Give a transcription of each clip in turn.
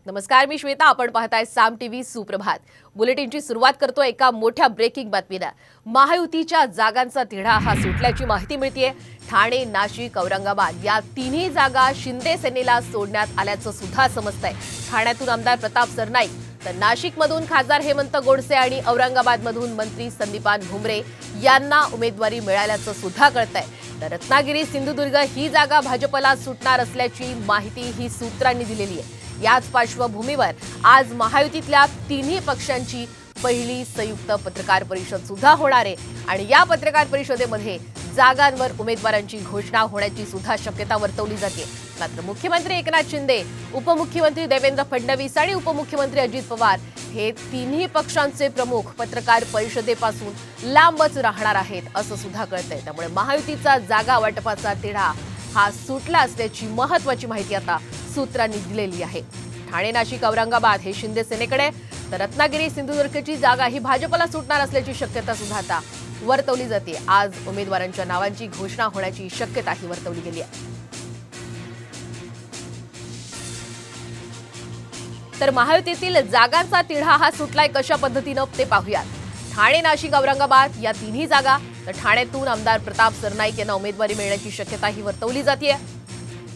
नमस्कार, मी श्वेता. आपण पाहताय साम टीव्ही सुप्रभात. बुलेटिनची सुरुवात करतो एका मोठ्या ब्रेकिंग बातमीने. महायुतीच्या जागांचा तिढा हा सुटल्याची माहिती मिळतेय. ठाणे, नाशिक, औरंगाबाद या तिन्ही जागा शिंदे सेनेला सोडण्यात आल्याचं सुद्धा समजतंय. ठाण्यातून आमदार प्रताप सरनाईक, तर नाशिकमधून खासदार हेमंत गोडसे आणि औरंगाबादमधून मंत्री संदीपान भुमरे यांना उमेदवारी मिळाल्याचं सुद्धा कळतंय. तर रत्नागिरी, सिंधुदुर्ग ही जागा भाजपला सुटणार असल्याची माहिती ही सूत्रांनी दिलेली आहे. याच पार्श्वभूमीवर आज महायुतीतल्या तिन्ही पक्षांची पहिली संयुक्त पत्रकार परिषद सुद्धा होणार आहे आणि या पत्रकार परिषदेमध्ये जागांवर उमेदवारांची घोषणा होण्याची सुद्धा शक्यता वर्तवली जाते. मात्र मुख्यमंत्री एकनाथ शिंदे, उपमुख्यमंत्री देवेंद्र फडणवीस आणि उपमुख्यमंत्री अजित पवार हे तिन्ही पक्षांचे प्रमुख पत्रकार परिषदेपासून लांबच राहणार आहेत असं सुद्धा कळतंय. त्यामुळे महायुतीचा जागा वाटपाचा तिढा हा सुटला असल्याची महत्त्वाची माहिती आता सूत्रांनी दिलेली आहे. ठाणे, नाशिक, औरंगाबाद हे शिंदे सेनेकडे, तर रत्नागिरी, सिंधुदुर्गची जागा ही भाजपला सुटणार असल्याची शक्यता सुद्धा आता वर्तवली जाते. आज उमेदवारांच्या नावांची घोषणा होण्याची शक्यताही वर्तवली गेली आहे. तर महायुतीतील जागांचा तिढा हा सुटलाय कशा पद्धतीनं ते पाहूयात. ठाणे, नाशिक, औरंगाबाद या तिन्ही जागा, तर ठाण्यातून आमदार प्रताप सरनाईक यांना उमेदवारी मिळण्याची शक्यताही वर्तवली जाते.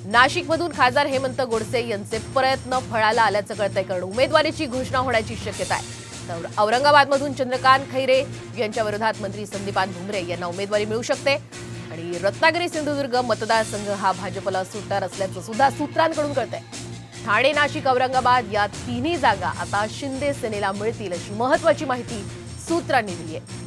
नाशिकमधून खासदार हेमंत गोडसे यांचे प्रयत्न फळाला आल्याचं कळतंय, कारण उमेदवारीची घोषणा होण्याची शक्यता आहे. तर औरंगाबादमधून चंद्रकांत खैरे यांच्या विरोधात मंत्री संदीपान भुमरे यांना उमेदवारी मिळू शकते आणि रत्नागिरी, सिंधुदुर्ग मतदारसंघ हा भाजपला सुटणार असल्याचं सुद्धा सूत्रांकडून कळतंय. ठाणे, नाशिक, औरंगाबाद या तिन्ही जागा आता शिंदे सेनेला मिळतील अशी महत्त्वाची माहिती सूत्रांनी दिली आहे.